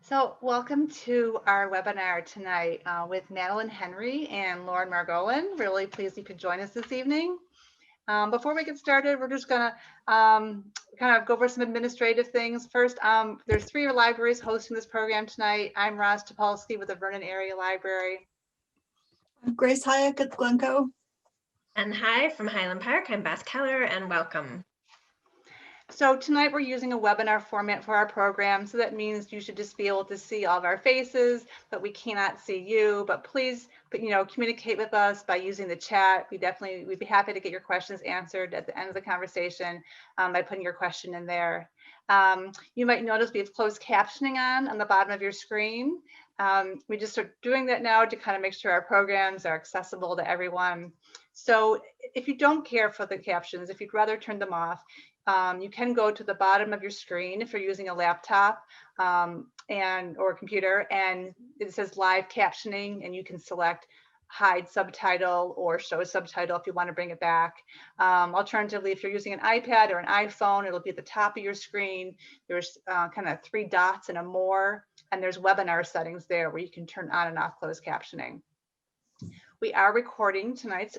So welcome to our webinar tonight with Madeline Henry and Lauren Margolin. Really pleased you could join us this evening. Before we get started, we're just going to kind of go over some administrative things. First, there's 3 libraries hosting this program tonight. I'm Roz Topolsky with the Vernon Area Library. I'm Grace Hayek at Glencoe. And hi from Highland Park, I'm Beth Keller, and welcome. So tonight we're using a webinar format for our program. So that means you should just be able to see all of our faces, but we cannot see you. But please, communicate with us by using the chat. We'd be happy to get your questions answered at the end of the conversation by putting your question in there. You might notice we have closed captioning on the bottom of your screen. We just are doing that now to kind of make sure our programs are accessible to everyone. So if you don't care for the captions, if you'd rather turn them off, you can go to the bottom of your screen if you're using a laptop or computer, and it says live captioning, and you can select hide subtitle or show subtitle if you want to bring it back. Alternatively, if you're using an iPad or an iPhone, it'll be at the top of your screen. There's kind of 3 dots and a more, and there's webinar settings there where you can turn on and off closed captioning. We are recording tonight's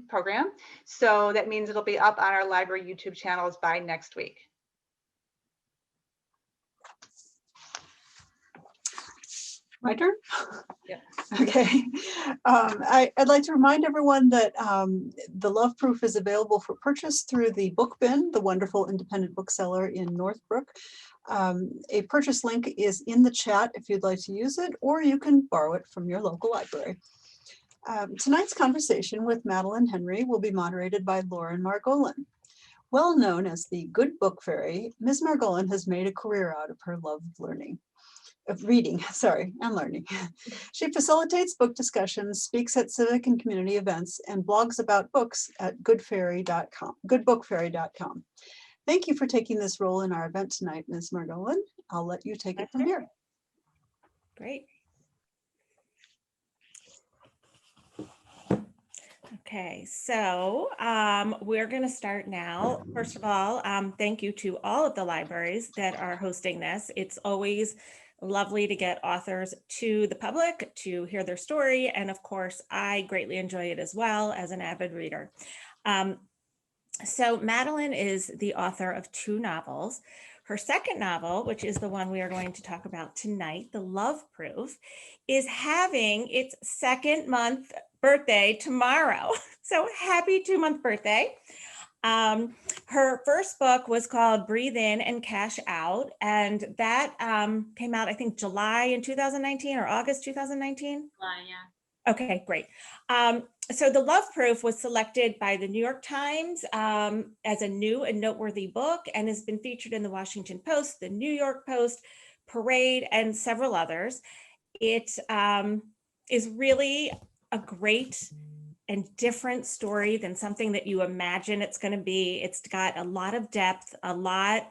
program, so that means it'll be up on our library YouTube channels by next week. My turn? Yeah. Okay. I'd like to remind everyone that the Love Proof is available for purchase through the Book Bin, the wonderful independent bookseller in Northbrook. A purchase link is in the chat if you'd like to use it, or you can borrow it from your local library. Tonight's conversation with Madeline Henry will be moderated by Lauren Margolin. Well known as the Good Book Fairy, Ms. Margolin has made a career out of her love of reading and learning. She facilitates book discussions, speaks at civic and community events, and blogs about books at goodbookfairy.com. Thank you for taking this role in our event tonight, Ms. Margolin. I'll let you take it from here. Great. Okay, so we're going to start now. First of all, thank you to all of the libraries that are hosting this. It's always lovely to get authors to the public to hear their story. And of course, I greatly enjoy it as well as an avid reader. So Madeline is the author of 2 novels. Her second novel, which is the one we are going to talk about tonight, The Love Proof, is having its 2nd-month birthday tomorrow. So happy 2-month birthday. Her first book was called Breathe In and Cash Out, and that came out, I think, July in 2019 or August 2019? July, yeah. Okay, great. So The Love Proof was selected by the New York Times as a new and noteworthy book and has been featured in the Washington Post, the New York Post, Parade, and several others. It is really a great and different story than something that you imagine it's going to be. It's got a lot of depth, a lot.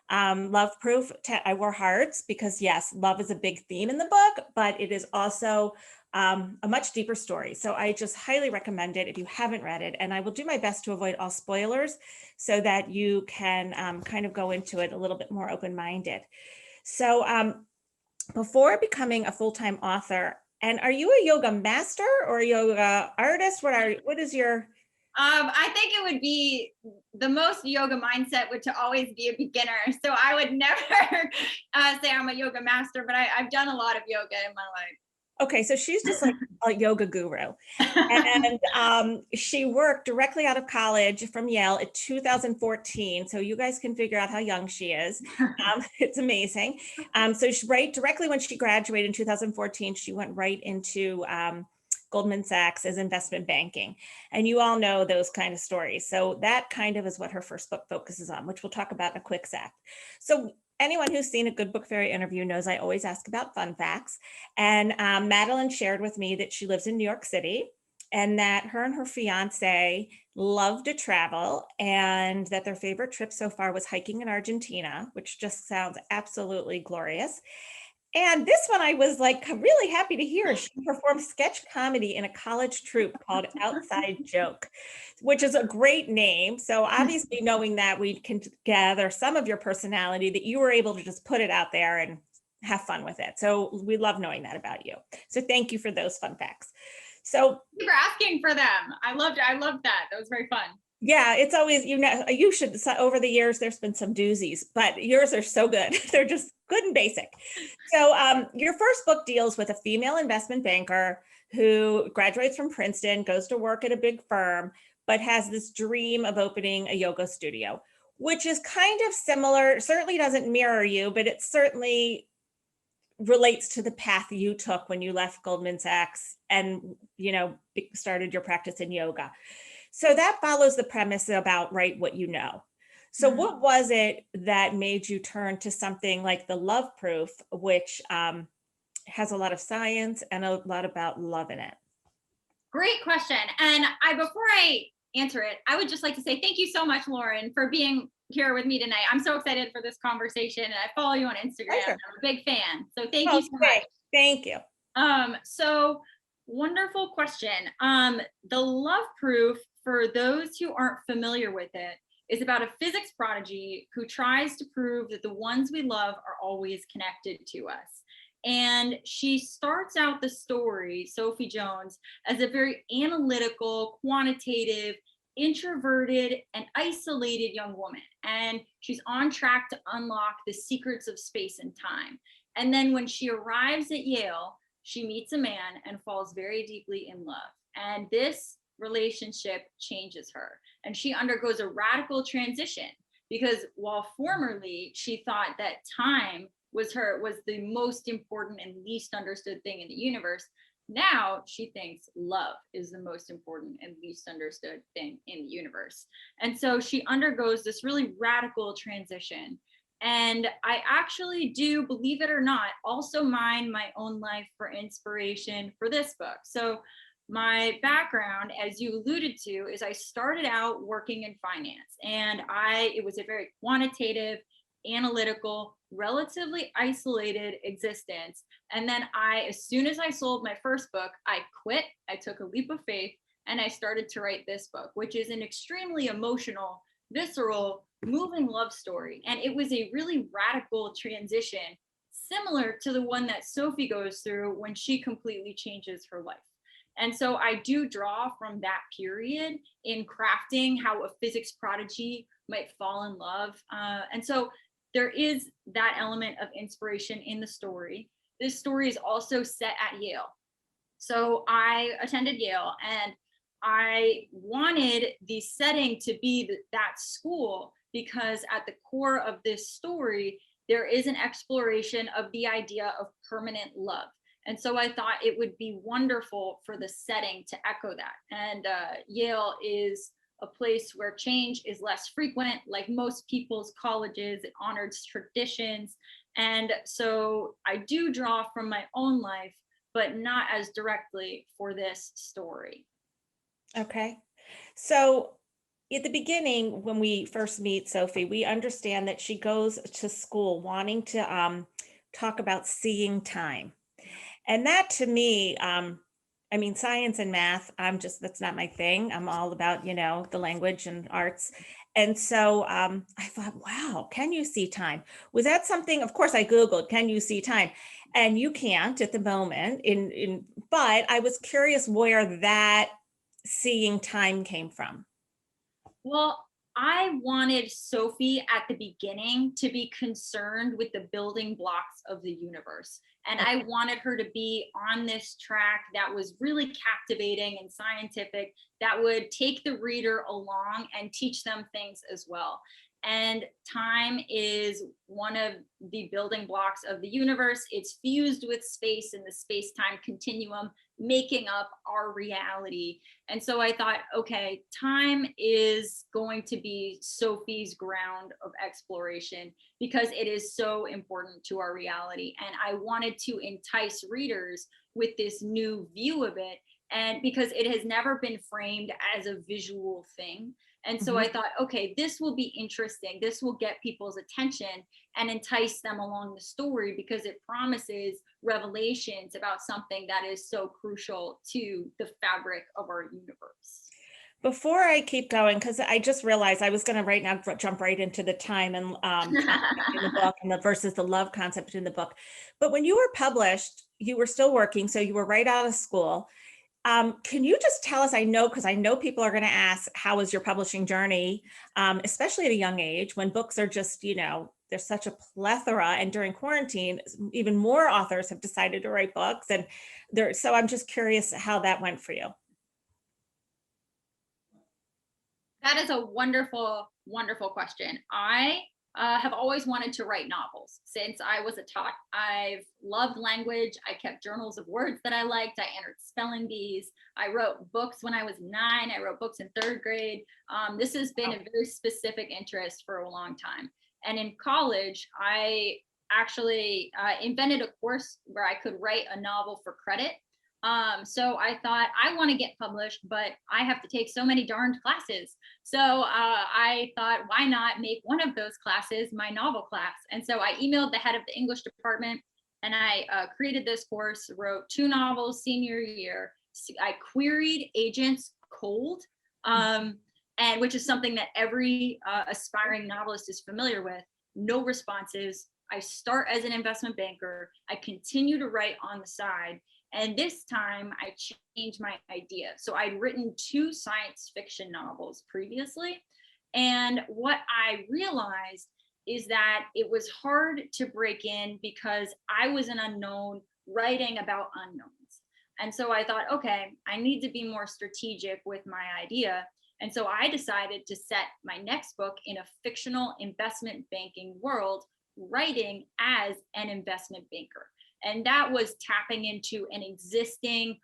Love Proof, I wore hearts because yes, love is a big theme in the book, but it is also a much deeper story. So I just highly recommend it if you haven't read it. And I will do my best to avoid all spoilers so that you can kind of go into it a little bit more open-minded. So before becoming a full-time author, and are you a yoga master or a yoga artist? What is your? I think it would be the most yoga mindset would to always be a beginner. So I would never say I'm a yoga master, but I've done a lot of yoga in my life. Okay, so she's just like a yoga guru. And she worked directly out of college from Yale in 2014. So you guys can figure out how young she is. It's amazing. So she, right directly when she graduated in 2014, she went right into Goldman Sachs as investment banking. And you all know those kind of stories. So that kind of is what her first book focuses on, which we'll talk about in a quick sec. So anyone who's seen a Good Book Fairy interview knows I always ask about fun facts. And Madeline shared with me that she lives in New York City and that her and her fiance love to travel and that their favorite trip so far was hiking in Argentina, which just sounds absolutely glorious. And this one I was like really happy to hear. She performed sketch comedy in a college troupe called Outside Joke, which is a great name. So obviously knowing that we can gather some of your personality, that you were able to just put it out there and have fun with it. So we love knowing that about you. So thank you for those fun facts. So Thank you for asking for them. I loved that. That was very fun. yeah, it's always, you should, so over the years, there's been some doozies, but yours are so good. They're just good and basic. So your first book deals with a female investment banker who graduates from Princeton, goes to work at a big firm, but has this dream of opening a yoga studio, which is kind of similar, certainly doesn't mirror you, but it certainly relates to the path you took when you left Goldman Sachs and, started your practice in yoga. So that follows the premise about write what you know. So what was it that made you turn to something like the Love Proof, which has a lot of science and a lot about love in it? Great question. And before I answer it, I would just like to say thank you so much, Lauren, for being here with me tonight. I'm so excited for this conversation, and I follow you on Instagram. Pleasure. I'm a big fan. So thank you so much. Thank you. So wonderful question. The Love Proof, for those who aren't familiar with it, is about a physics prodigy who tries to prove that the ones we love are always connected to us. And she starts out the story, Sophie Jones, as a very analytical, quantitative, introverted, and isolated young woman. And she's on track to unlock the secrets of space and time. And then when she arrives at Yale, she meets a man and falls very deeply in love. And this relationship changes her. And she undergoes a radical transition, because while formerly she thought that time was the most important and least understood thing in the universe, now she thinks love is the most important and least understood thing in the universe. And so she undergoes this really radical transition. And I actually do, believe it or not, also mine my own life for inspiration for this book. So my background, as you alluded to, is I started out working in finance, and it was a very quantitative, analytical, relatively isolated existence. And then as soon as I sold my first book, I quit, I took a leap of faith, and I started to write this book, which is an extremely emotional, visceral, moving love story. And it was a really radical transition, similar to the one that Sophie goes through when she completely changes her life. And so I do draw from that period in crafting how a physics prodigy might fall in love. And so there is that element of inspiration in the story. This story is also set at Yale. So I attended Yale, and I wanted the setting to be that school, because at the core of this story, there is an exploration of the idea of permanent love. And so I thought it would be wonderful for the setting to echo that. And Yale is a place where change is less frequent, like most people's colleges. It honors traditions. And so I do draw from my own life, but not as directly for this story. Okay. So at the beginning, when we first meet Sophie, we understand that she goes to school wanting to talk about seeing time. And that to me, science and math, that's not my thing. I'm all about, the language and arts. And so I thought, wow, can you see time? Was that something, of course I Googled, can you see time? And you can't at the moment, but I was curious where that seeing time came from. Well, I wanted Sophie at the beginning to be concerned with the building blocks of the universe. And I wanted her to be on this track that was really captivating and scientific, that would take the reader along and teach them things as well. And time is one of the building blocks of the universe. It's fused with space in the space-time continuum, making up our reality. And so I thought, okay, time is going to be Sophie's ground of exploration, because it is so important to our reality. And I wanted to entice readers with this new view of it, and because it has never been framed as a visual thing. And so I thought, okay, this will be interesting. This will get people's attention and entice them along the story, because it promises revelations about something that is so crucial to the fabric of our universe. Before I keep going, because I just realized I was going to right now jump right into the time and concept in the book and the versus the love concept in the book. But when you were published, you were still working, so you were right out of school. Can you just tell us, because I know people are going to ask, how was your publishing journey, especially at a young age when books are just, there's such a plethora, and during quarantine, even more authors have decided to write books. And so I'm just curious how that went for you. That is a wonderful, wonderful question. I have always wanted to write novels since I was a tot. I've loved language. I kept journals of words that I liked. I entered spelling bees. I wrote books when I was 9. I wrote books in 3rd grade. This has been a very specific interest for a long time. And in college, I actually invented a course where I could write a novel for credit. So I thought, I want to get published, but I have to take so many darned classes. So I thought, why not make one of those classes my novel class? And so I emailed the head of the English department, and I created this course, wrote 2 novels senior year. I queried agents cold, and which is something that every aspiring novelist is familiar with. No responses. I start as an investment banker. I continue to write on the side. And this time I changed my idea. So I'd written 2 science fiction novels previously. And what I realized is that it was hard to break in because I was an unknown writing about unknowns. And so I thought, okay, I need to be more strategic with my idea. And so I decided to set my next book in a fictional investment banking world, writing as an investment banker. And that was tapping into an existing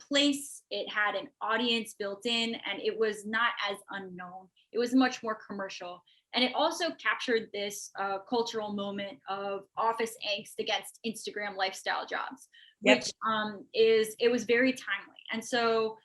place. It had an audience built in, and it was not as unknown. It was much more commercial. And it also captured this cultural moment of office angst against Instagram lifestyle jobs, which it was very timely. And so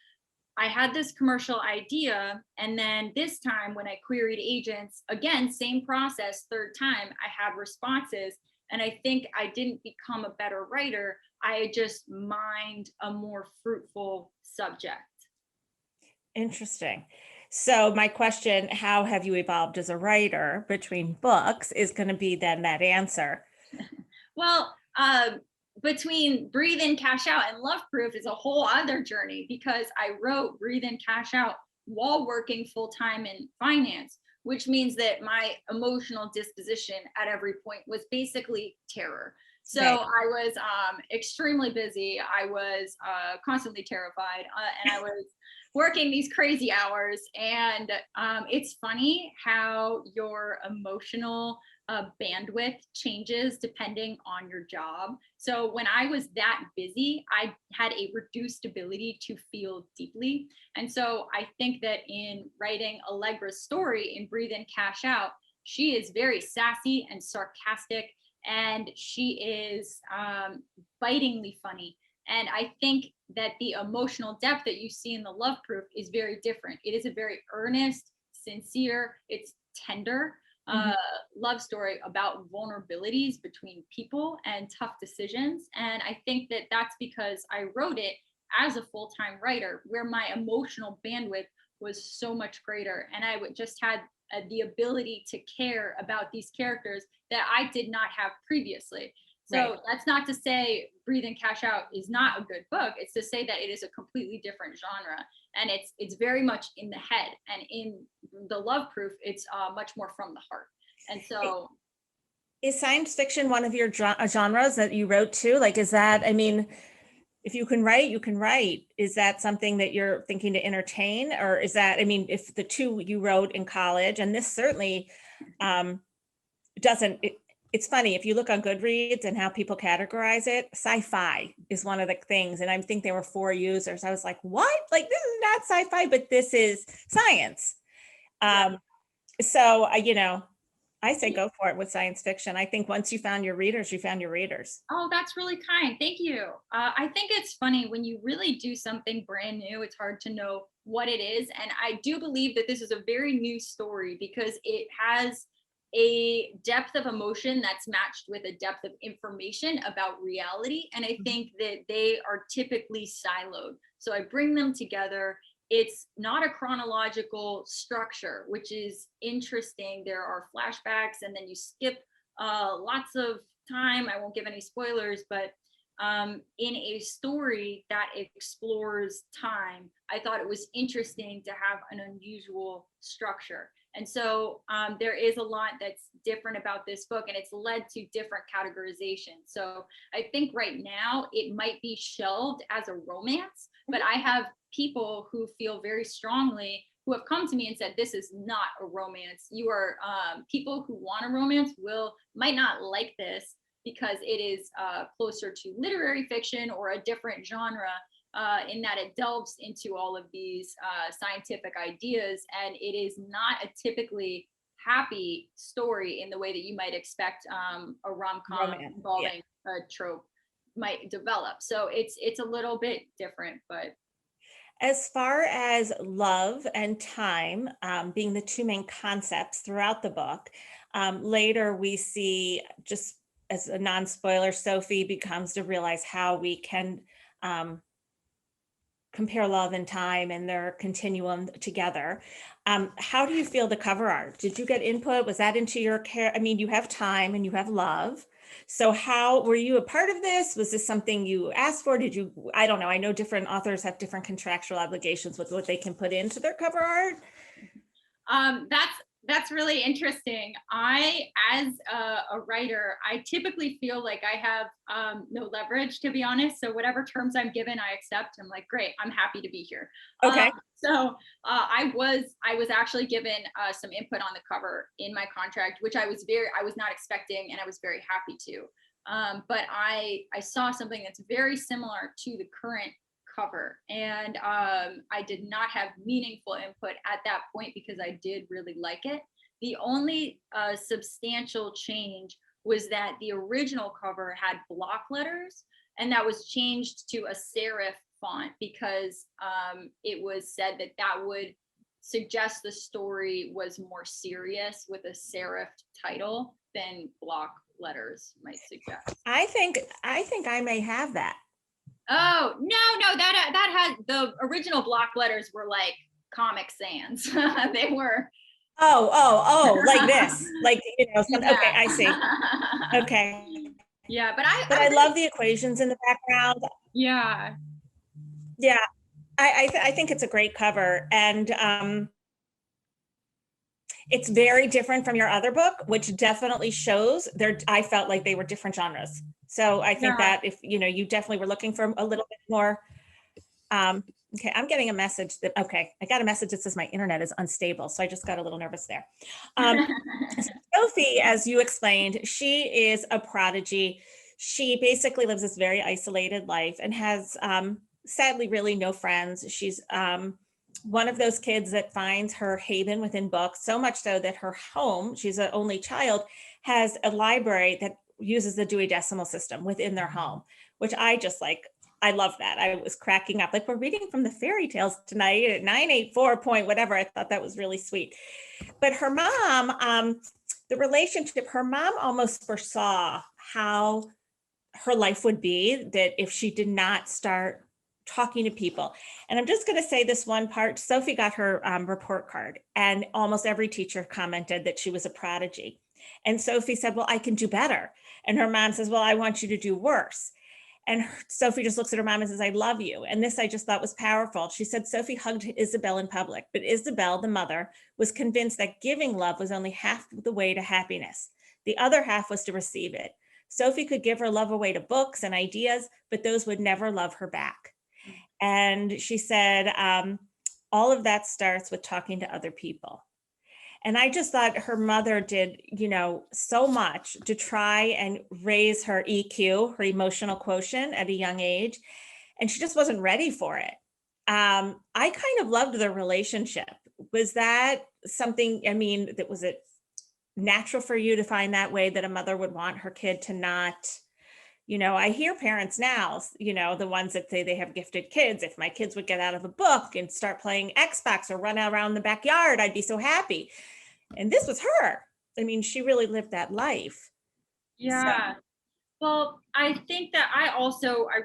I had this commercial idea, and then this time when I queried agents, again, same process, 3rd time, I had responses. And I think I didn't become a better writer. I just mined a more fruitful subject. Interesting. So my question, how have you evolved as a writer between books, is going to be then that answer. Well, between Breathe In, Cash Out and Love Proof is a whole other journey, because I wrote Breathe In, Cash Out while working full-time in finance, which means that my emotional disposition at every point was basically terror. So right. I was extremely busy. I was constantly terrified, and I was working these crazy hours. And it's funny how your emotional bandwidth changes depending on your job. So when I was that busy, I had a reduced ability to feel deeply. And so I think that in writing Allegra's story in Breathe In, Cash Out, she is very sassy and sarcastic, and she is bitingly funny. And I think that the emotional depth that you see in the Love Proof is very different. It is a very earnest, sincere, it's tender love story about vulnerabilities between people and tough decisions. And I think that that's because I wrote it as a full-time writer, where my emotional bandwidth was so much greater, and I just had the ability to care about these characters that I did not have previously. So right. That's not to say Breathe In, Cash Out is not a good book. It's to say that it is a completely different genre, and it's very much in the head. And in the Love Proof, it's much more from the heart. And so, is science fiction one of your genres that you wrote too? Like, is that? I mean, if you can write, you can write. Is that something that you're thinking to entertain, or is that? I mean, if the 2 you wrote in college, and this certainly doesn't. It's funny, if you look on Goodreads and how people categorize it, sci-fi is one of the things. And I think there were 4 users. I was like, what? Like, this is not sci-fi, but this is science. So, I say go for it with science fiction. I think once you found your readers, you found your readers. Oh, that's really kind. Thank you. I think it's funny when you really do something brand new, it's hard to know what it is. And I do believe that this is a very new story because it has a depth of emotion that's matched with a depth of information about reality. And I think that they are typically siloed. So I bring them together, it's not a chronological structure, which is interesting. There are flashbacks and then you skip lots of time. I won't give any spoilers, but in a story that explores time, I thought it was interesting to have an unusual structure. And so there is a lot that's different about this book, and it's led to different categorizations. So I think right now it might be shelved as a romance, but I have people who feel very strongly, who have come to me and said, this is not a romance. You are, people who want a romance might not like this because it is closer to literary fiction or a different genre, in that it delves into all of these scientific ideas, and it is not a typically happy story in the way that you might expect a rom-com involving a trope might develop. So it's a little bit different, but. As far as love and time being the two main concepts throughout the book, later we see, just as a non-spoiler, Sophie becomes to realize how we can compare love and time and their continuum together. How do you feel the cover art? Did you get input? Was that into your care? I mean, you have time and you have love. So how were you a part of this? Was this something you asked for? Did you, I don't know. I know different authors have different contractual obligations with what they can put into their cover art. That's really interesting. I, as a writer, I typically feel like I have no leverage, to be honest. So whatever terms I'm given, I accept. I'm like, great, I'm happy to be here. Okay. So I was actually given some input on the cover in my contract, which I was not expecting, and I was very happy to. But I saw something that's very similar to the current cover, and I did not have meaningful input at that point because I did really like it. The only substantial change was that the original cover had block letters, and that was changed to a serif font because it was said that that would suggest the story was more serious with a serif title than block letters might suggest. I think I may have that. Oh, no, that had, the original block letters were like Comic Sans. They were. Oh, like this, like, Yeah. Okay, I see. Okay. Yeah, but I love the equations in the background. Yeah. Yeah, I think it's a great cover, and it's very different from your other book, which definitely shows I felt like they were different genres. So I think that if, you definitely were looking for a little bit more, okay, I'm getting a message I got a message that says my internet is unstable. So I just got a little nervous there. Sophie, as you explained, she is a prodigy. She basically lives this very isolated life and has sadly really no friends. She's one of those kids that finds her haven within books, so much so that her home, she's an only child, has a library that uses the Dewey Decimal System within their home, which I just like. I love that. I was cracking up. Like, we're reading from the fairy tales tonight at 984 point whatever. I thought that was really sweet. But her mom, the relationship, her mom almost foresaw how her life would be, that if she did not start talking to people. And I'm just going to say this one part. Sophie got her report card, and almost every teacher commented that she was a prodigy. And Sophie said, well, I can do better. And her mom says, well, I want you to do worse. And Sophie just looks at her mom and says, I love you. And this I just thought was powerful. She said Sophie hugged Isabel in public, but Isabel, the mother, was convinced that giving love was only half the way to happiness. The other half was to receive it. Sophie could give her love away to books and ideas, but those would never love her back. And she said, all of that starts with talking to other people. And I just thought her mother did, so much to try and raise her EQ, her emotional quotient, at a young age. And she just wasn't ready for it. I kind of loved their relationship. Was that something, that was it natural for you to find that way, that a mother would want her kid to not, I hear parents now, the ones that say they have gifted kids. If my kids would get out of a book and start playing Xbox or run around the backyard, I'd be so happy. And this was her. She really lived that life. Yeah. So. Well, I think that I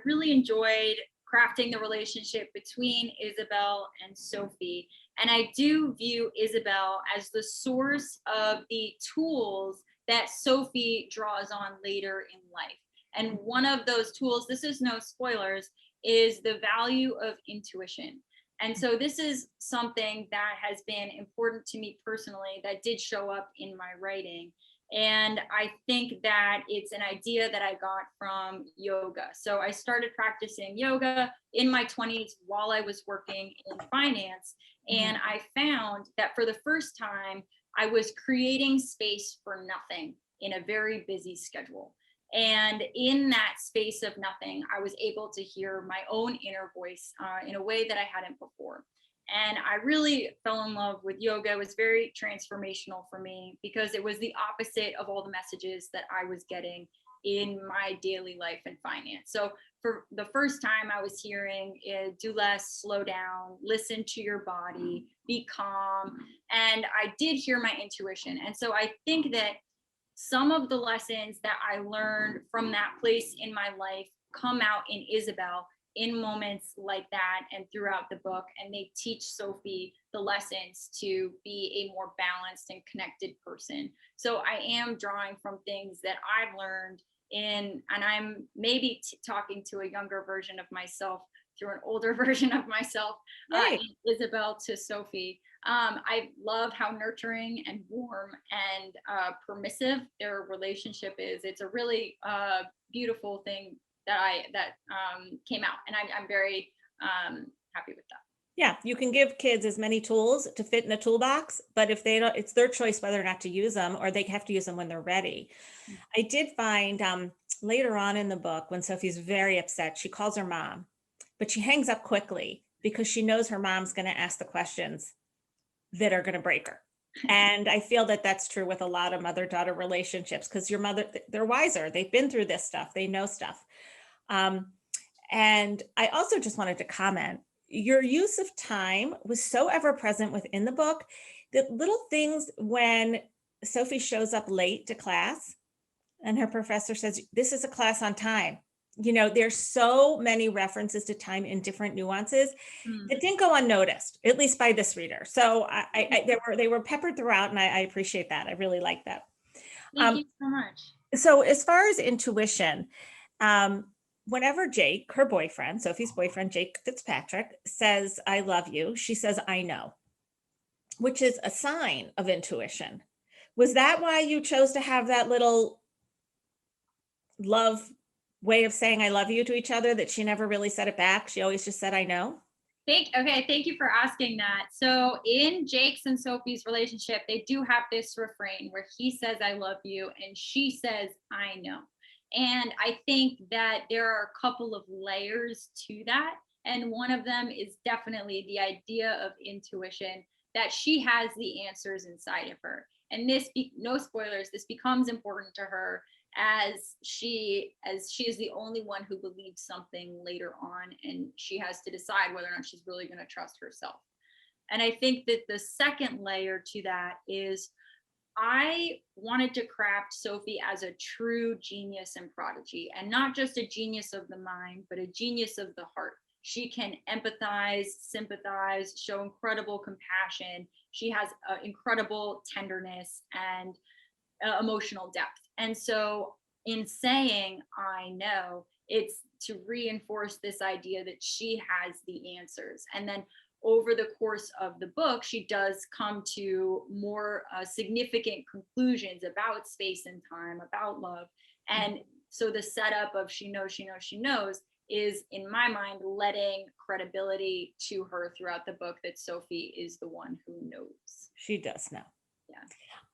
really enjoyed crafting the relationship between Isabel and Sophie. And I do view Isabel as the source of the tools that Sophie draws on later in life. And one of those tools, this is no spoilers, is the value of intuition. And so this is something that has been important to me personally that did show up in my writing. And I think that it's an idea that I got from yoga. So I started practicing yoga in my 20s while I was working in finance. And I found that for the first time, I was creating space for nothing in a very busy schedule. And in that space of nothing, I was able to hear my own inner voice in a way that I hadn't before. And I really fell in love with yoga. It was very transformational for me because it was the opposite of all the messages that I was getting in my daily life and finance. So for the first time, I was hearing do less, slow down, listen to your body, be calm. And I did hear my intuition. And so I think that some of the lessons that I learned from that place in my life come out in Isabel in moments like that and throughout the book. And they teach Sophie the lessons to be a more balanced and connected person. So I am drawing from things that I've learned and I'm maybe talking to a younger version of myself through an older version of myself, Isabel to Sophie. I love how nurturing and warm and permissive their relationship is. It's a really beautiful thing that came out, and I'm very happy with that. Yeah, you can give kids as many tools to fit in a toolbox, but if they don't, it's their choice whether or not to use them, or they have to use them when they're ready. I did find later on in the book, when Sophie's very upset, she calls her mom, but she hangs up quickly because she knows her mom's going to ask the questions that are going to break her. And I feel that that's true with a lot of mother-daughter relationships, because your mother, they're wiser. They've been through this stuff. They know stuff. And I also just wanted to comment, your use of time was so ever present within the book that little things when Sophie shows up late to class and her professor says, this is a class on time. You know, there's so many references to time in different nuances that didn't go unnoticed, at least by this reader. So they were peppered throughout, and I appreciate that. I really like that. Thank you so much. So as far as intuition, whenever Jake, her boyfriend, Sophie's boyfriend, Jake Fitzpatrick, says, I love you, she says, I know, which is a sign of intuition. Was that why you chose to have that little love way of saying I love you to each other, that she never really said it back? She always just said, I know? Thank you for asking that. So in Jake's and Sophie's relationship, they do have this refrain where he says, I love you, and she says, I know. And I think that there are a couple of layers to that. And one of them is definitely the idea of intuition, that she has the answers inside of her. And this, no spoilers, this becomes important to her as she is the only one who believes something later on, and she has to decide whether or not she's really going to trust herself. And I think that the second layer to that is I wanted to craft Sophie as a true genius and prodigy, and not just a genius of the mind, but a genius of the heart. She can empathize, sympathize, show incredible compassion. She has incredible tenderness and emotional depth. And so in saying, I know, it's to reinforce this idea that she has the answers. And then over the course of the book, she does come to more significant conclusions about space and time, about love. And so the setup of she knows is, in my mind, letting credibility to her throughout the book that Sophie is the one who knows. She does know.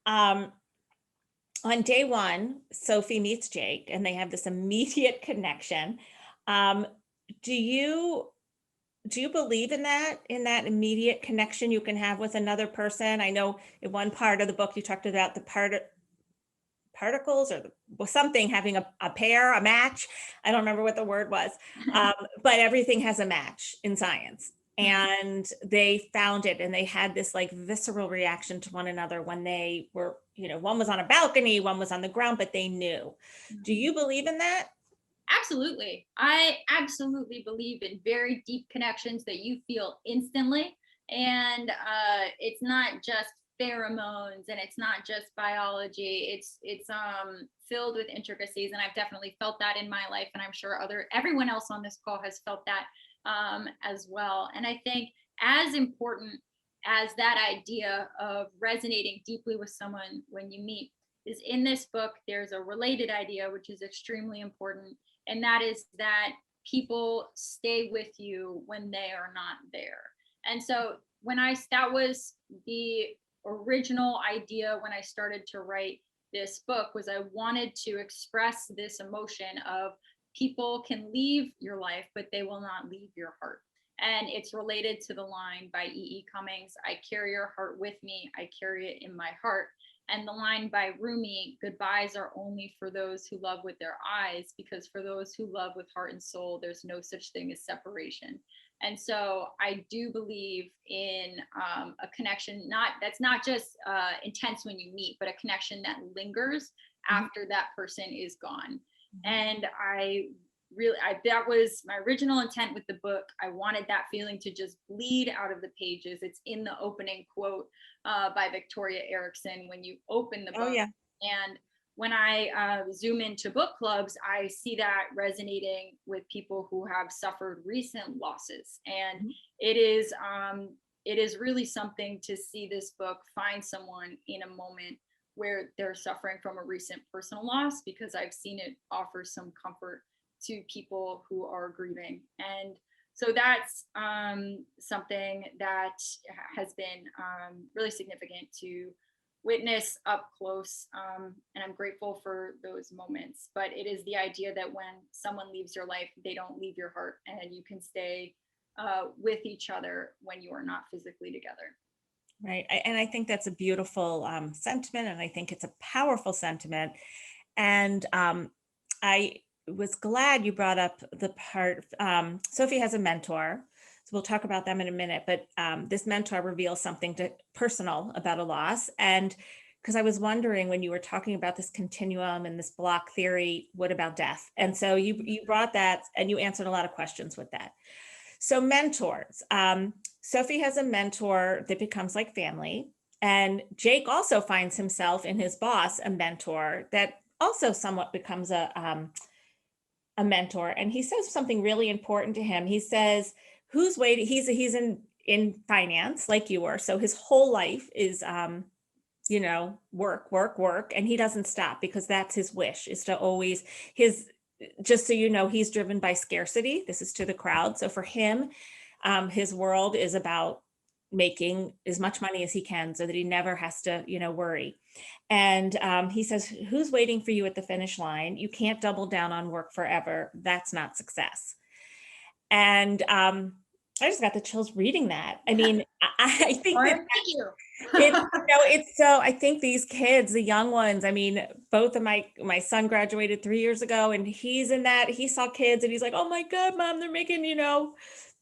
Yeah. On day one, Sophie meets Jake and they have this immediate connection. Do you believe in that immediate connection you can have with another person? I know in one part of the book you talked about the particles or something having a pair, a match. I don't remember what the word was, but everything has a match in science. And they found it, and they had this like visceral reaction to one another when they were, one was on a balcony, one was on the ground, but they knew. Do you believe in that? Absolutely. I absolutely believe in very deep connections that you feel instantly. And it's not just pheromones and it's not just biology. It's filled with intricacies. And I've definitely felt that in my life. And I'm sure everyone else on this call has felt that as well. And I think as important as that idea of resonating deeply with someone when you meet is in this book, there's a related idea, which is extremely important, and that is that people stay with you when they are not there. And so that was the original idea when I started to write this book, was I wanted to express this emotion of people can leave your life, but they will not leave your heart. And it's related to the line by E.E. Cummings, I carry your heart with me, I carry it in my heart. And the line by Rumi, goodbyes are only for those who love with their eyes, because for those who love with heart and soul, there's no such thing as separation. And so I do believe in a connection, that's not just intense when you meet, but a connection that lingers after that person is gone. And that was my original intent with the book. I wanted that feeling to just bleed out of the pages. It's in the opening quote by Victoria Erickson when you open the book. Oh, yeah. And when I zoom into book clubs, I see that resonating with people who have suffered recent losses. And it is really something to see this book find someone in a moment where they're suffering from a recent personal loss, because I've seen it offer some comfort to people who are grieving. And so that's something that has been really significant to witness up close. And I'm grateful for those moments. But it is the idea that when someone leaves your life, they don't leave your heart, and you can stay with each other when you are not physically together. Right. And I think that's a beautiful sentiment, and I think it's a powerful sentiment. And I was glad you brought up the part, Sophie has a mentor. So we'll talk about them in a minute, but this mentor reveals something personal about a loss. And because I was wondering, when you were talking about this continuum and this block theory, what about death? And so you brought that, and you answered a lot of questions with that. So mentors, Sophie has a mentor that becomes like family. And Jake also finds himself in his boss, a mentor that also somewhat becomes a mentor. And he says something really important to him. He says, who's waiting? He's in finance like you were. So his whole life is, work. And he doesn't stop, because that's his wish, is to always just so you know, he's driven by scarcity. This is to the crowd. So for him, his world is about making as much money as he can so that he never has to, worry. And he says, who's waiting for you at the finish line? You can't double down on work forever. That's not success. And I just got the chills reading that. I mean, I think that Thank you. it's so, I think these kids, the young ones, I mean, both of my son graduated 3 years ago, and he's in that, he saw kids and he's like, oh my God, Mom, they're making,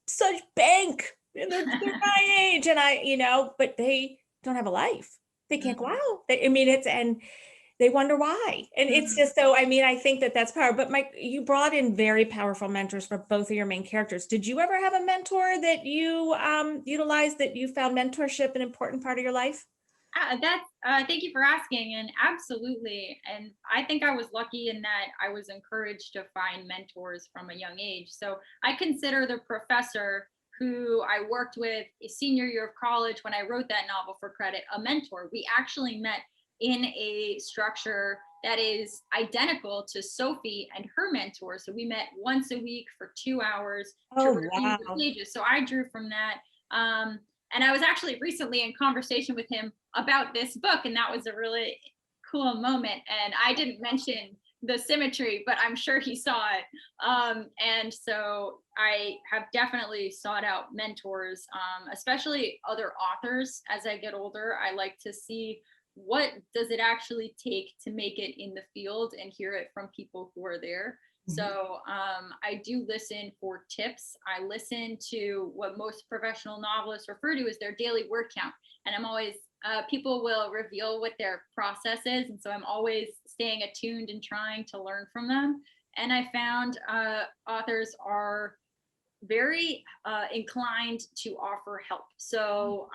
such bank, and they're my age. And but they don't have a life. They can't go out. And they wonder why. And it's just so, I think that that's power. But you brought in very powerful mentors for both of your main characters. Did you ever have a mentor that you utilized, that you found mentorship an important part of your life? Thank you for asking. And absolutely. And I think I was lucky in that I was encouraged to find mentors from a young age. So I consider the professor who I worked with senior year of college when I wrote that novel for credit a mentor. We actually met in a structure that is identical to Sophie and her mentor. So we met once a week for 2 hours to review the pages. So I drew from that. And I was actually recently in conversation with him about this book, and that was a really cool moment. And I didn't mention the symmetry, but I'm sure he saw it. And so I have definitely sought out mentors, especially other authors. As I get older, I like to see what does it actually take to make it in the field and hear it from people who are there. So I do listen for tips. I listen to what most professional novelists refer to as their daily word count. And I'm always, people will reveal what their process is. And so I'm always staying attuned and trying to learn from them. And I found authors are very inclined to offer help. So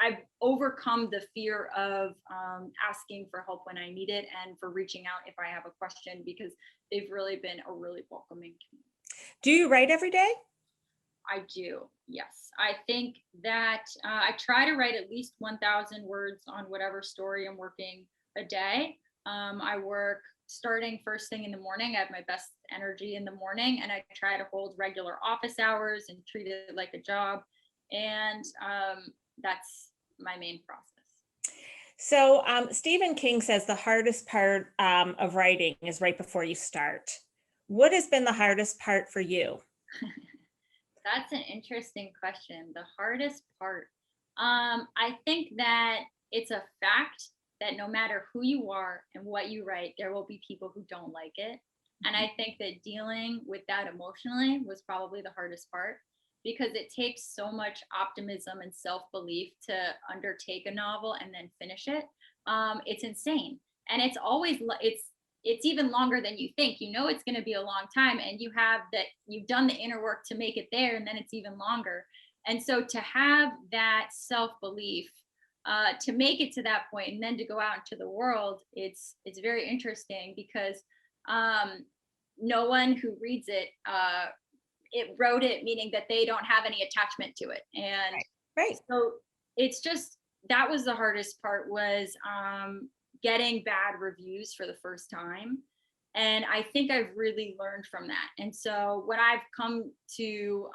I've overcome the fear of asking for help when I need it and for reaching out if I have a question, because they've really been a really welcoming community. Do you write every day? I do, yes. I think that I try to write at least 1,000 words on whatever story I'm working a day. I work starting first thing in the morning. I have my best energy in the morning, and I try to hold regular office hours and treat it like a job. And that's my main process. So Stephen King says the hardest part of writing is right before you start. What has been the hardest part for you? That's an interesting question. The hardest part. I think that it's a fact that no matter who you are and what you write, there will be people who don't like it. And I think that dealing with that emotionally was probably the hardest part, because it takes so much optimism and self-belief to undertake a novel and then finish it. It's insane. And it's always, it's even longer than you think. You know it's going to be a long time, and you've done the inner work to make it there, and then it's even longer. And so to have that self-belief, to make it to that point and then to go out into the world, it's very interesting, because no one who reads it wrote it meaning that they don't have any attachment to it. And Right. so it's just, that was the hardest part, was getting bad reviews for the first time. And I think I've really learned from that. And so what I've come to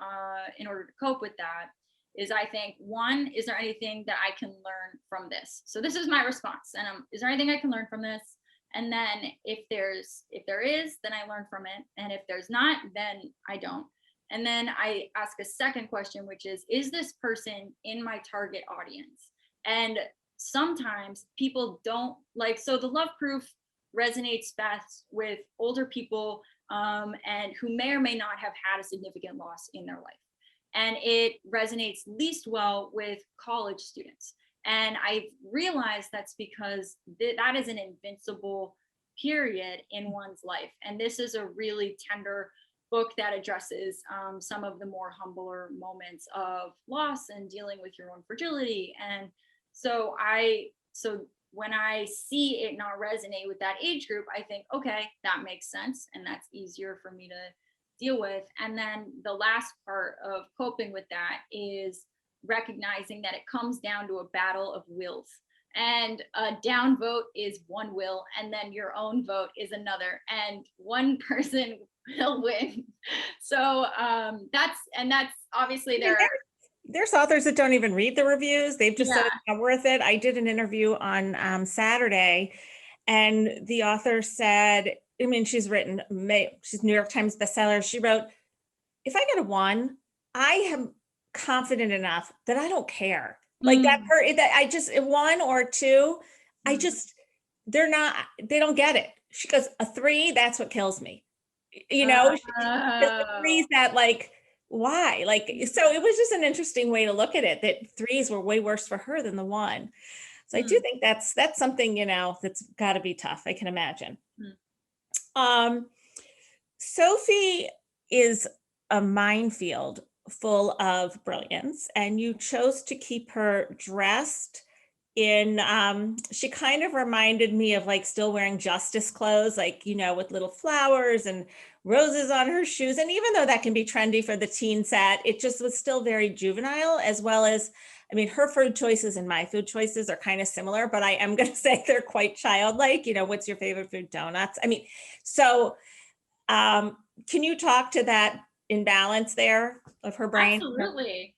in order to cope with that is, I think, one, is there anything that I can learn from this? So this is my response. And is there anything I can learn from this? And then if there is, then I learn from it. And if there's not, then I don't. And then I ask a second question, which is this person in my target audience? And sometimes people don't like, so the love proof resonates best with older people and who may or may not have had a significant loss in their life. And it resonates least well with college students. And I've realized that's because that is an invincible period in one's life. And this is a really tender book that addresses some of the more humbler moments of loss and dealing with your own fragility. And so when I see it not resonate with that age group, I think, okay, that makes sense. And that's easier for me to deal with. And then the last part of coping with that is recognizing that it comes down to a battle of wills. And a down vote is one will, and then your own vote is another, and one person will win. So that's obviously there's authors that don't even read the reviews. They've just said it's not worth it. I did an interview on Saturday, and the author said, I mean, she's New York Times bestseller. She wrote, if I get a 1, I am confident enough that I don't care. Like that I just, 1 or 2, I just, they don't get it. She goes, a 3, that's what kills me. You know, the 3's that like, why? Like, so it was just an interesting way to look at it, that 3s were way worse for her than the 1. So I do think that's something, you know, that's got to be tough. I can imagine. Sophie is a minefield full of brilliance, and you chose to keep her dressed in, she kind of reminded me of like still wearing justice clothes, like, you know, with little flowers and roses on her shoes. And even though that can be trendy for the teen set, it just was still very juvenile, as well as, I mean, her food choices and my food choices are kind of similar, but I am going to say they're quite childlike. You know, what's your favorite food? Donuts. I mean, so can you talk to that imbalance there of her brain? Absolutely.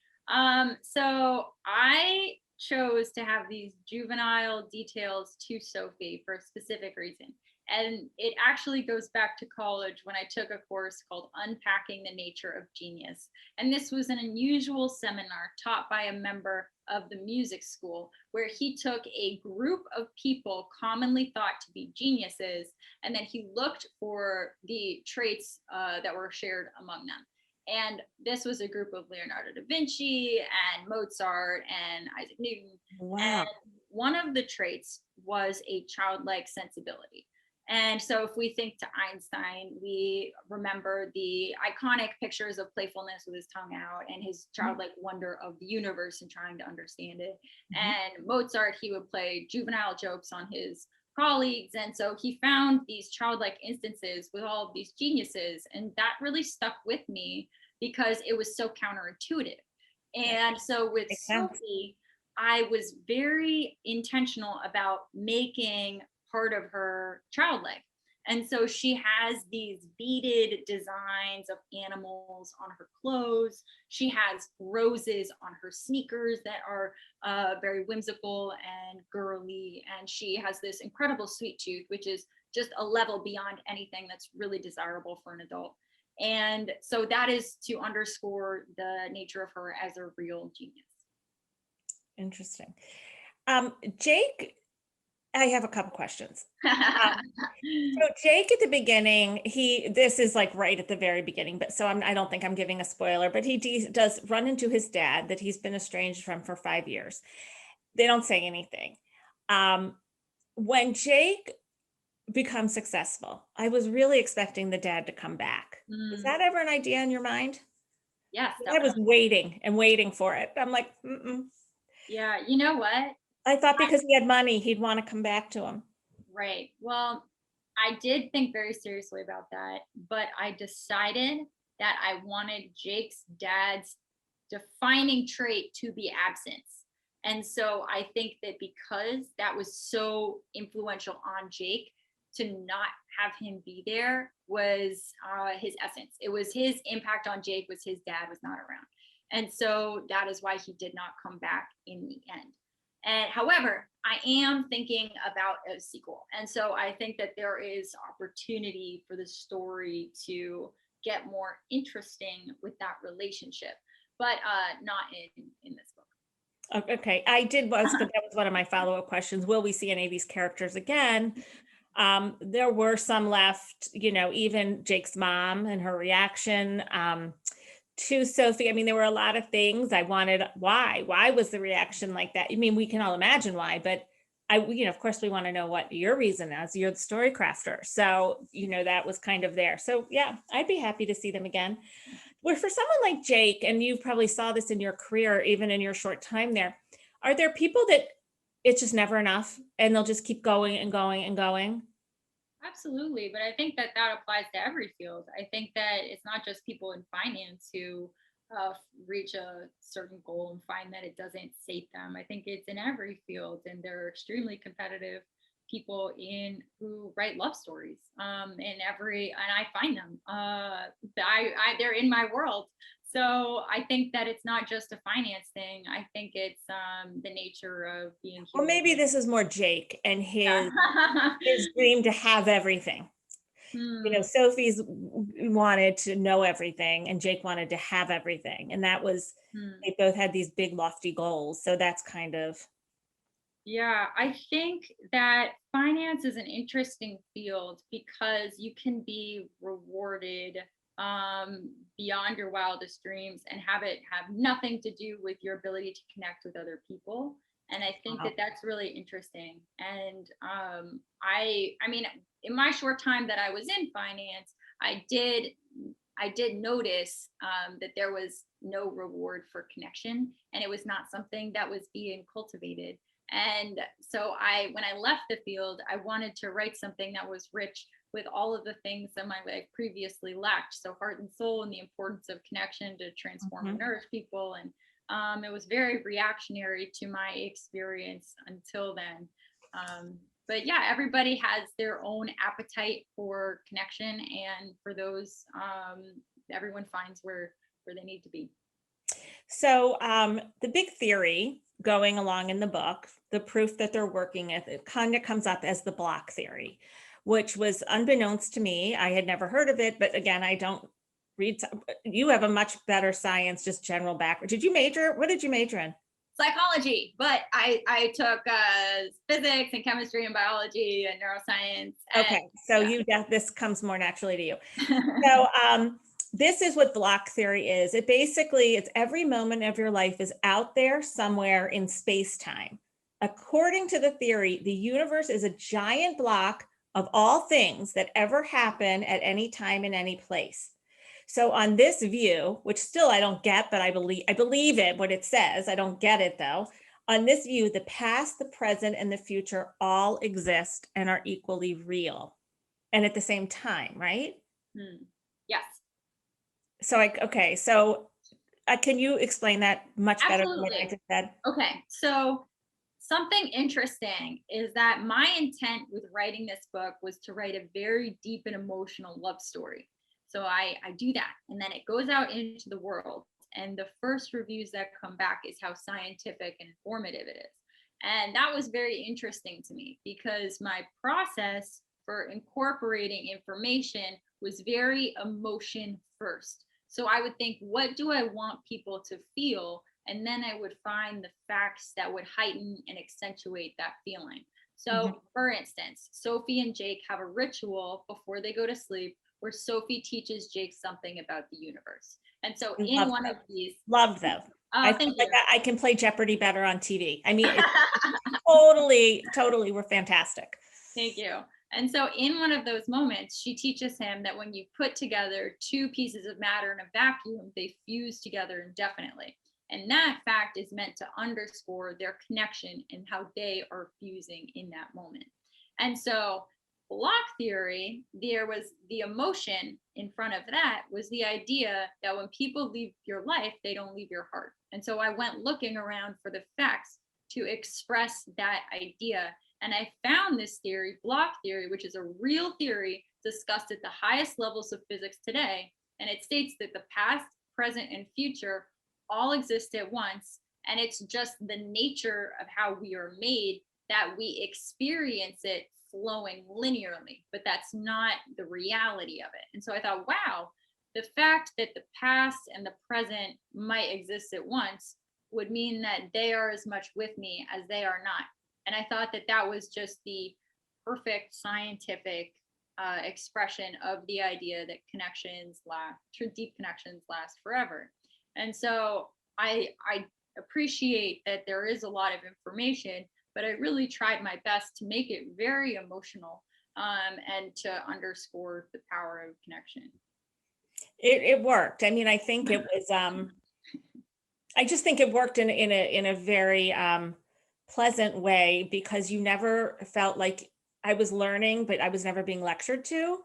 So I chose to have these juvenile details to Sophie for a specific reason. And it actually goes back to college when I took a course called Unpacking the Nature of Genius. And this was an unusual seminar taught by a member of the music school, where he took a group of people commonly thought to be geniuses, and then he looked for the traits that were shared among them. And this was a group of Leonardo da Vinci and Mozart and Isaac Newton. Wow. And one of the traits was a childlike sensibility. And so if we think to Einstein, we remember the iconic pictures of playfulness with his tongue out and his childlike wonder of the universe and trying to understand it. And Mozart, he would play juvenile jokes on his colleagues. And so he found these childlike instances with all of these geniuses. And that really stuck with me because it was so counterintuitive. And so with Sophie, I was very intentional about making part of her childlike. And so she has these beaded designs of animals on her clothes. She has roses on her sneakers that are very whimsical and girly. And she has this incredible sweet tooth, which is just a level beyond anything that's really desirable for an adult. And so that is to underscore the nature of her as a real genius. Interesting. Jake, I have a couple questions. So Jake at the beginning, this is like right at the very beginning, but so I don't think I'm giving a spoiler, but he does run into his dad that he's been estranged from for 5 years. They don't say anything. When Jake becomes successful, I was really expecting the dad to come back. Was that ever an idea in your mind? Yes. I was waiting and waiting for it. I'm like, yeah, you know what? I thought because he had money, he'd want to come back to him. Right. Well, I did think very seriously about that, but I decided that I wanted Jake's dad's defining trait to be absence. And so I think that because that was so influential on Jake, to not have him be there was his essence. It was his impact on Jake was his dad was not around. And so that is why he did not come back in the end. And however, I am thinking about a sequel. And so I think that there is opportunity for the story to get more interesting with that relationship, but not in this book. Okay, that was one of my follow-up questions. Will we see any of these characters again? There were some left, even Jake's mom and her reaction to Sophie. I mean, there were a lot of things I wanted. Why was the reaction like that? I mean, we can all imagine why, but of course we want to know what your reason is. You're the story crafter. So, that was kind of there. So yeah, I'd be happy to see them again. Where for someone like Jake, and you probably saw this in your career, even in your short time there, are there people that it's just never enough and they'll just keep going and going and going? Absolutely. But I think that applies to every field. I think that it's not just people in finance who reach a certain goal and find that it doesn't sate them. I think it's in every field, and there are extremely competitive people who write love stories and I find them. They're in my world. So I think that it's not just a finance thing. I think it's the nature of being human. Well, maybe this is more Jake and his dream to have everything. Sophie's wanted to know everything and Jake wanted to have everything. And that was, they both had these big lofty goals. So that's kind of. Yeah, I think that finance is an interesting field because you can be rewarded beyond your wildest dreams and have it have nothing to do with your ability to connect with other people. And I think that that's really interesting. And I mean, in my short time that I was in finance, I did notice that there was no reward for connection, and it was not something that was being cultivated. And so when I left the field, I wanted to write something that was rich with all of the things that my life previously lacked. So heart and soul, and the importance of connection to transform and nourish people. And it was very reactionary to my experience until then. But yeah, everybody has their own appetite for connection, and for those, everyone finds where they need to be. So the big theory going along in the book, the proof that they're working with, it kind of comes up as the block theory, which was unbeknownst to me. I had never heard of it, but again, I don't read. You have a much better science, just general background. What did you major in? Psychology, but I took physics and chemistry and biology and neuroscience. Okay, so this comes more naturally to you. So this is what block theory is. It's every moment of your life is out there somewhere in space-time. According to the theory, the universe is a giant block of all things that ever happen at any time in any place. So on this view, which still I don't get, but I believe it, what it says, I don't get it though. On this view, the past, the present, and the future all exist and are equally real. And at the same time, right? Yes. So okay, so can you explain that much better than what I Absolutely. just said? Okay, so something interesting is that my intent with writing this book was to write a very deep and emotional love story. So I do that, and then it goes out into the world. And the first reviews that come back is how scientific and informative it is. And that was very interesting to me because my process for incorporating information was very emotion first. So I would think, what do I want people to feel? And then I would find the facts that would heighten and accentuate that feeling. So, for instance, Sophie and Jake have a ritual before they go to sleep where Sophie teaches Jake something about the universe. And so, in one of these, Love them. I feel thank like you. I can play Jeopardy better on TV. I mean, it's totally were fantastic. Thank you. And so in one of those moments, she teaches him that when you put together two pieces of matter in a vacuum, they fuse together indefinitely. And that fact is meant to underscore their connection and how they are fusing in that moment. And so block theory, there was the emotion in front of that was the idea that when people leave your life, they don't leave your heart. And so I went looking around for the facts to express that idea. And I found this theory, block theory, which is a real theory discussed at the highest levels of physics today. And it states that the past, present, and future all exist at once. And it's just the nature of how we are made that we experience it flowing linearly, but that's not the reality of it. And so I thought, wow, the fact that the past and the present might exist at once would mean that they are as much with me as they are not. And I thought that that was just the perfect scientific expression of the idea that deep connections last forever. And so I appreciate that there is a lot of information, but I really tried my best to make it very emotional and to underscore the power of connection. It worked. I mean, I think it was, I just think it worked in a very pleasant way because you never felt like I was learning, but I was never being lectured to.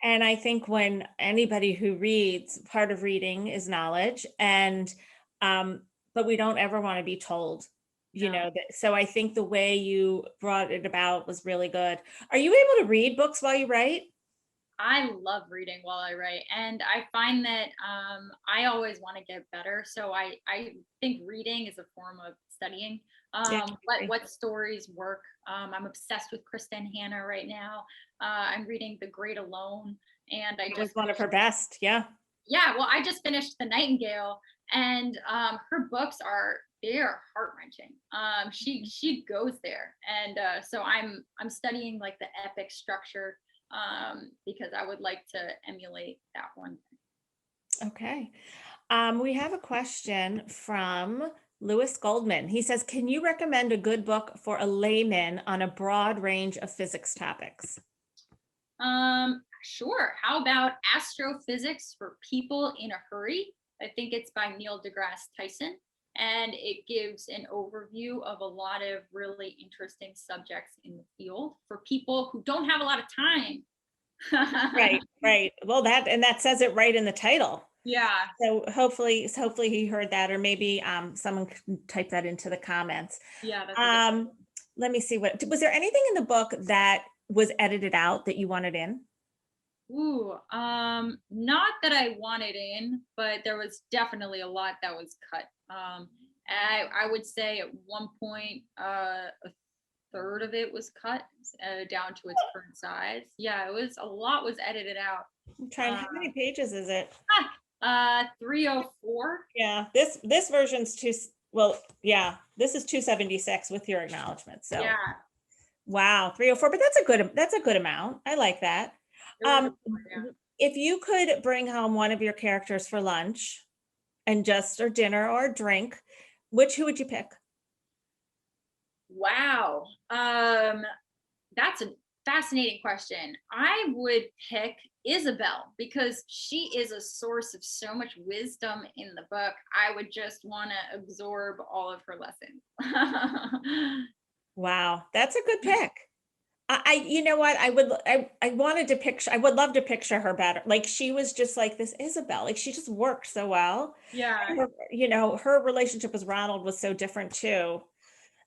And I think when anybody who reads, part of reading is knowledge, and but we don't ever want to be told, you know, that. So I think the way you brought it about was really good. Are you able to read books while you write? I love reading while I write, and I find that I always want to get better. So I think reading is a form of studying. What stories work. I'm obsessed with Kristen Hanna right now. I'm reading The Great Alone, and I It just was one of her best. Yeah. Yeah, well, I just finished The Nightingale, and her books they are heart-wrenching. She goes there, and so I'm studying like the epic structure because I would like to emulate that one. Okay. We have a question from Lewis Goldman. He says, can you recommend a good book for a layman on a broad range of physics topics? Sure. How about Astrophysics for People in a Hurry? I think it's by Neil deGrasse Tyson, and it gives an overview of a lot of really interesting subjects in the field for people who don't have a lot of time. Right. Well, that says it right in the title. Yeah. So hopefully he heard that, or maybe someone can type that into the comments. Yeah. That's let me see, was there anything in the book that was edited out that you wanted in? Ooh, not that I wanted in, but there was definitely a lot that was cut. I would say at one point, a third of it was cut down to its current size. Yeah, a lot was edited out. I'm trying, how many pages is it? 304. Yeah, this version's this is 276 with your acknowledgement. So yeah, wow, 304, but that's a good amount. I like that. If you could bring home one of your characters for lunch or dinner or a drink, who would you pick? Wow. That's an fascinating question. I would pick Isabel because she is a source of so much wisdom in the book. I would just want to absorb all of her lessons. Wow, that's a good pick. You know what, I wanted to picture, I would love to picture her better. Like she was just like this Isabel, like she just worked so well. Yeah. You know, her relationship with Ronald was so different too.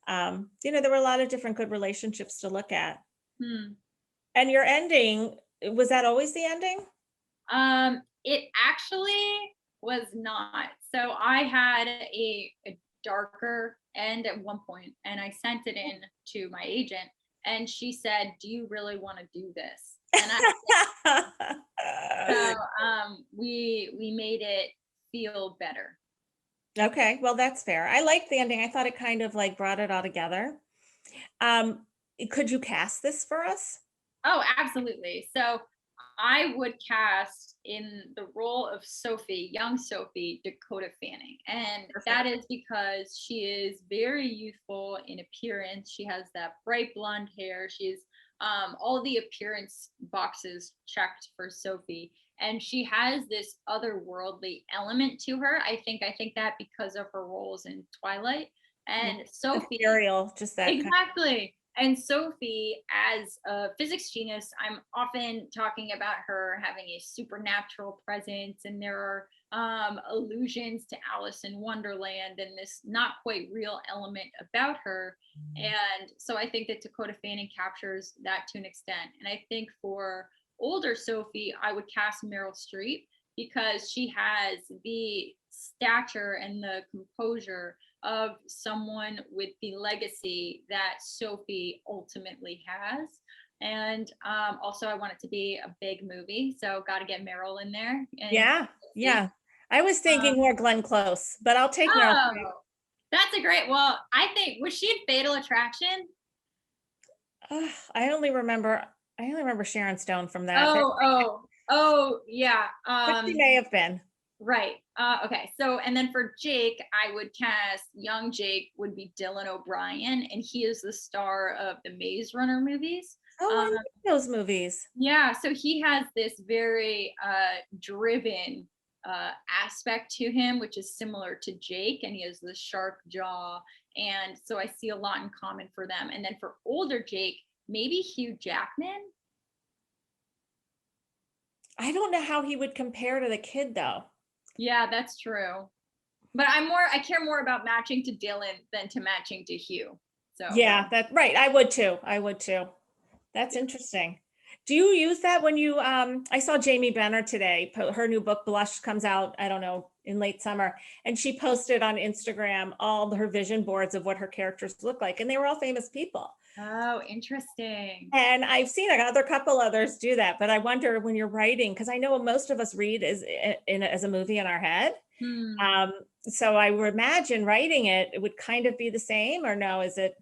You know, there were a lot of different good relationships to look at. Hmm. And your ending, was that always the ending? It actually was not. So I had a darker end at one point, and I sent it in to my agent, and she said, "Do you really want to do this?" And we made it feel better. Okay, well, that's fair. I liked the ending. I thought it kind of like brought it all together. Could you cast this for us? Oh, absolutely. So I would cast in the role of Sophie, young Sophie, Dakota Fanning. And that is because she is very youthful in appearance. She has that bright blonde hair. She's all the appearance boxes checked for Sophie. And she has this otherworldly element to her. I think that because of her roles in Twilight. And Sophie, Ethereal, just that exactly. And Sophie, as a physics genius, I'm often talking about her having a supernatural presence, and there are allusions to Alice in Wonderland and this not quite real element about her. And so I think that Dakota Fanning captures that to an extent. And I think for older Sophie, I would cast Meryl Streep because she has the stature and the composure of someone with the legacy that Sophie ultimately has. And also I want it to be a big movie, so got to get Meryl in there. And yeah. I was thinking more Glenn Close, but I'll take Meryl Streep. That's a great, well, I think, was she in Fatal Attraction? I only remember Sharon Stone from that. Oh, yeah. But she may have been. Right. Okay. So, and then for Jake, I would cast young Jake would be Dylan O'Brien, and he is the star of the Maze Runner movies. Oh, I like those movies. Yeah. So he has this very driven aspect to him, which is similar to Jake, and he has the sharp jaw. And so I see a lot in common for them. And then for older Jake, maybe Hugh Jackman. I don't know how he would compare to the kid though. Yeah, that's true. But I care more about matching to Dylan than to matching to Hugh. So yeah, that's right. I would too. That's interesting. Do you use that when you, I saw Jamie Benner today, her new book Blush comes out, I don't know, in late summer. And she posted on Instagram all her vision boards of what her characters look like. And they were all famous people. Oh, interesting. And I've seen couple others do that, but I wonder when you're writing, because I know most of us read as a movie in our head. So I would imagine writing it would kind of be the same, or no, is it?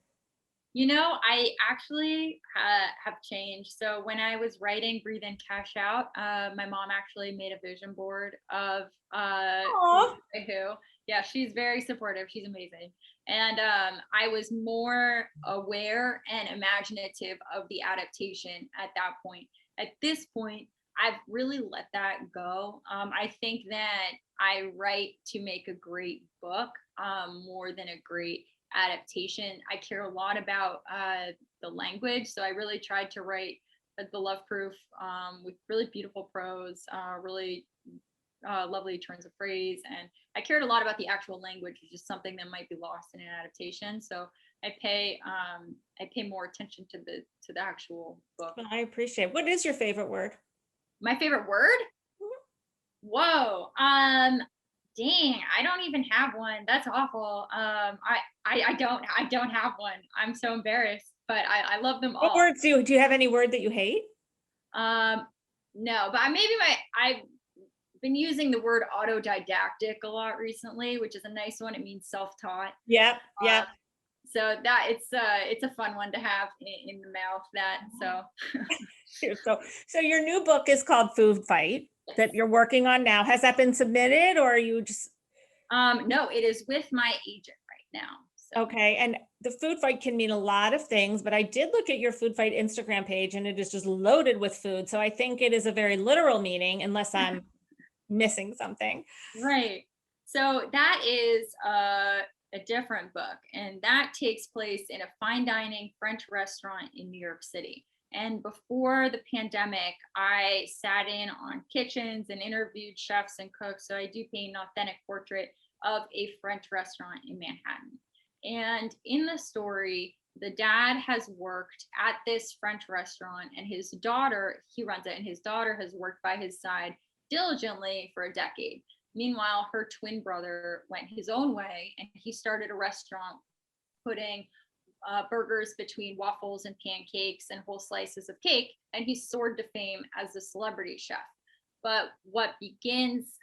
You know, I actually have changed. So when I was writing Breathe In, Cash Out, my mom actually made a vision board of who. Yeah, she's very supportive. She's amazing. And I was more aware and imaginative of the adaptation at that point. At this point, I've really let that go. I think that I write to make a great book more than a great adaptation. I care a lot about the language. So I really tried to write the Love Proof with really beautiful prose, really lovely turns of phrase, and I cared a lot about the actual language, which is something that might be lost in an adaptation. So I pay more attention to the actual book. Well, I appreciate it. What is your favorite word? My favorite word? Whoa. Dang, I don't even have one. That's awful. I don't have one. I'm so embarrassed, but I love them all. What words do you have any word that you hate? No, but I've been using the word autodidactic a lot recently, which is a nice one. It means self-taught. Yep. So that it's a fun one to have in the mouth. So your new book is called Food Fight that you're working on now. Has that been submitted, or are you just? No, it is with my agent right now. So. Okay, and the food fight can mean a lot of things, but I did look at your food fight Instagram page and it is just loaded with food. So I think it is a very literal meaning, unless I'm missing something. Right. So that is a different book, and that takes place in a fine dining French restaurant in New York City. And before the pandemic, I sat in on kitchens and interviewed chefs and cooks. So I do paint an authentic portrait of a French restaurant in Manhattan. And in the story, the dad has worked at this French restaurant, and his daughter, he runs it, and his daughter has worked by his side diligently for a decade. Meanwhile, her twin brother went his own way, and he started a restaurant putting burgers between waffles and pancakes and whole slices of cake, and he soared to fame as a celebrity chef. But what begins,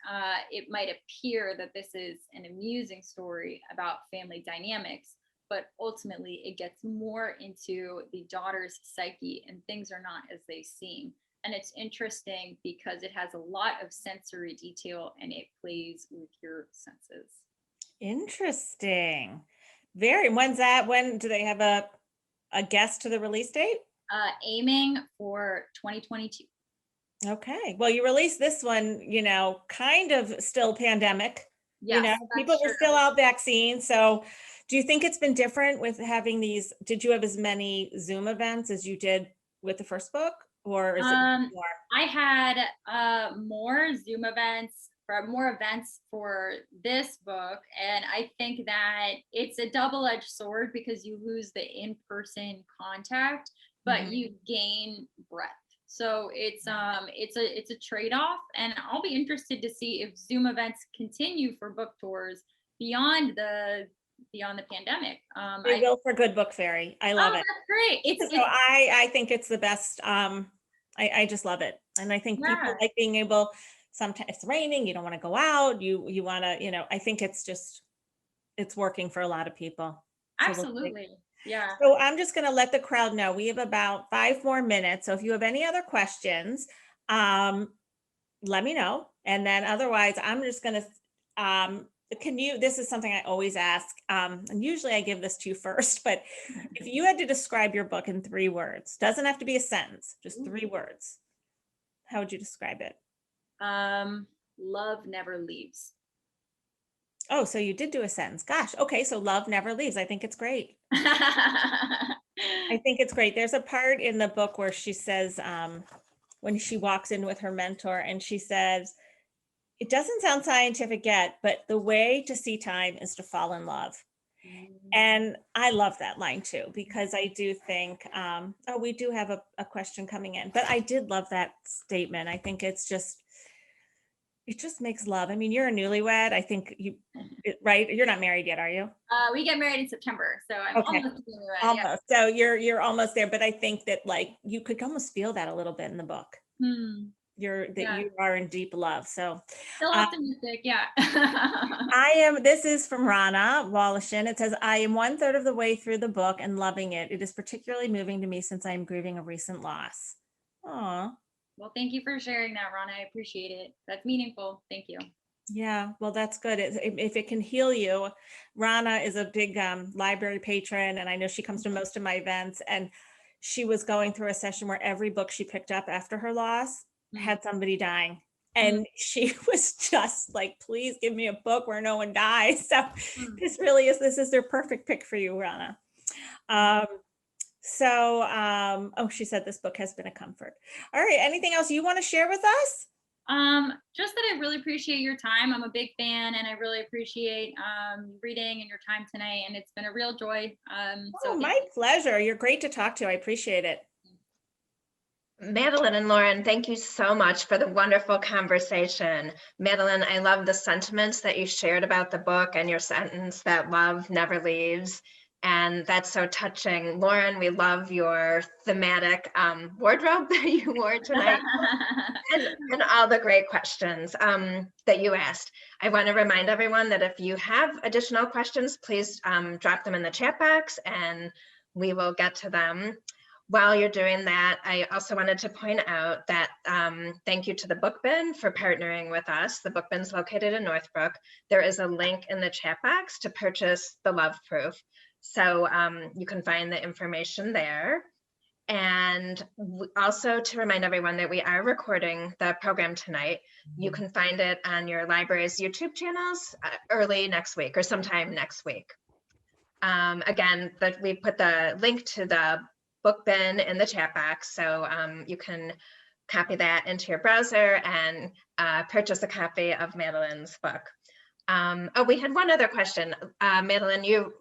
it might appear that this is an amusing story about family dynamics, but ultimately it gets more into the daughter's psyche, and things are not as they seem. And it's interesting because it has a lot of sensory detail and it plays with your senses. Interesting. Very. When's that? When do they have a guess to the release date? Aiming for 2022. Okay. Well, you released this one, kind of still pandemic. Yes, People were true. still out vaccine. So do you think it's been different with having these? Did you have as many Zoom events as you did with the first book? Or is it more? I had more Zoom events, more events for this book. And I think that it's a double-edged sword because you lose the in-person contact, but you gain breadth. So it's a trade-off, and I'll be interested to see if Zoom events continue for book tours beyond the pandemic. They will for Good Book Fairy. I love it. That's great. I think it's the best. I just love it. And I think people like being able, sometimes it's raining, you don't want to go out, you want to, I think it's working for a lot of people. So Absolutely. Yeah. So I'm just going to let the crowd know we have about 5 more minutes. So if you have any other questions, let me know. And then otherwise, I'm just going to, this is something I always ask, and usually I give this to you first, but if you had to describe your book in 3 words, doesn't have to be a sentence, just 3 words, how would you describe it? Love never leaves. Oh, so you did do a sentence. Gosh. Okay. So love never leaves. I think it's great. I think it's great. There's a part in the book where she says, when she walks in with her mentor and she says, it doesn't sound scientific yet, but the way to see time is to fall in love. And I love that line too, because I do think, we do have a question coming in, but I did love that statement. I think it just makes love. I mean, you're a newlywed. I think right? You're not married yet, are you? We get married in September, so I'm okay. almost newlywed. Almost. Yeah. So you're almost there, but I think that you could almost feel that a little bit in the book. You are in deep love. So still optimistic, yeah. This is from Rana Wallishin. It says, I am 1/3 of the way through the book and loving it. It is particularly moving to me since I am grieving a recent loss. Aw. Well, thank you for sharing that, Rana. I appreciate it. That's meaningful. Thank you. Yeah, well, that's good. If it can heal you. Rana is a big library patron, and I know she comes to most of my events, and she was going through a session where every book she picked up after her loss had somebody dying. And she was just like, please give me a book where no one dies. So this is their perfect pick for you, Rana. She said this book has been a comfort. All right. Anything else you want to share with us? Just that I really appreciate your time. I'm a big fan, and I really appreciate reading and your time tonight. And it's been a real joy. My pleasure. You're great to talk to. I appreciate it. Madeline and Lauren, thank you so much for the wonderful conversation. Madeline, I love the sentiments that you shared about the book and your sentence that love never leaves. And that's so touching. Lauren, we love your thematic wardrobe that you wore tonight and all the great questions that you asked. I want to remind everyone that if you have additional questions, please drop them in the chat box and we will get to them. While you're doing that, I also wanted to point out that thank you to the Book Bin for partnering with us. The Book Bin's located in Northbrook. There is a link in the chat box to purchase the Love Proof. So you can find the information there. And also to remind everyone that we are recording the program tonight. You can find it on your library's YouTube channels early next week or sometime next week. Again, we put the link to the book bin in the chat box, so you can copy that into your browser and purchase a copy of Madeleine's book. Oh, we had one other question. Madeleine, you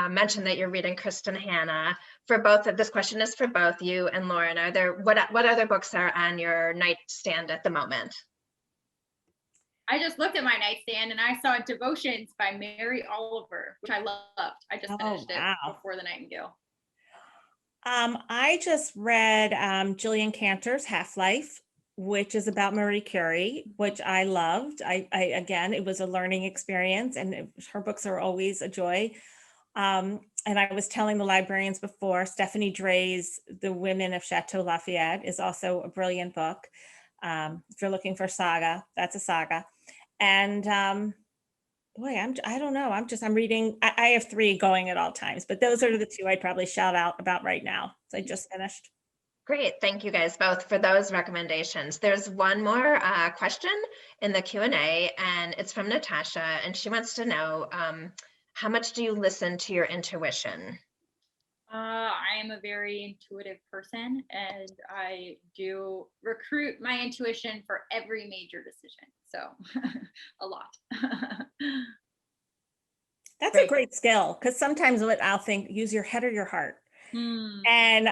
mentioned that you're reading Kristen Hannah. For both of this question is for both you and Lauren. Are there what other books are on your nightstand at the moment? I just looked at my nightstand and I saw Devotions by Mary Oliver, which I loved. I just finished it before the Nightingale. I just read Jillian Cantor's Half-Life, which is about Marie Curie, which I loved. I again, it was a learning experience, and her books are always a joy. And I was telling the librarians before, Stephanie Drey's The Women of Chateau Lafayette is also a brilliant book. If you're looking for saga, that's a saga. And boy, I don't know. I'm reading, I have 3 going at all times, but those are the 2 I'd probably shout out about right now. So I just finished. Great, thank you guys both for those recommendations. There's one more question in the Q&A, and it's from Natasha, and she wants to know, how much do you listen to your intuition? I am a very intuitive person, and I do recruit my intuition for every major decision. So a lot. That's a great skill, because sometimes I'll think, use your head or your heart. And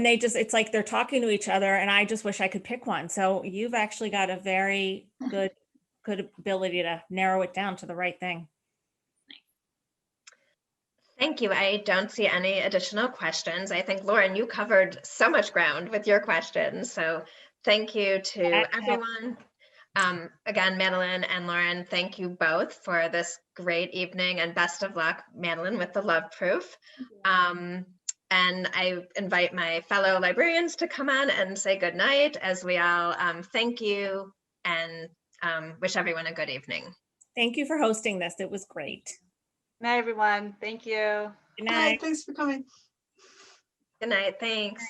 they just, it's like they're talking to each other, and I just wish I could pick one. So you've actually got a very good ability to narrow it down to the right thing. Thank you. I don't see any additional questions. I think, Lauren, you covered so much ground with your questions. So thank you to everyone. Again, Madeleine and Lauren, thank you both for this great evening, and best of luck, Madeleine, with the Love Proof. And I invite my fellow librarians to come on and say good night as we all thank you and wish everyone a good evening. Thank you for hosting this. It was great. Good night, everyone. Thank you. Good night. Thanks for coming. Good night. Thanks.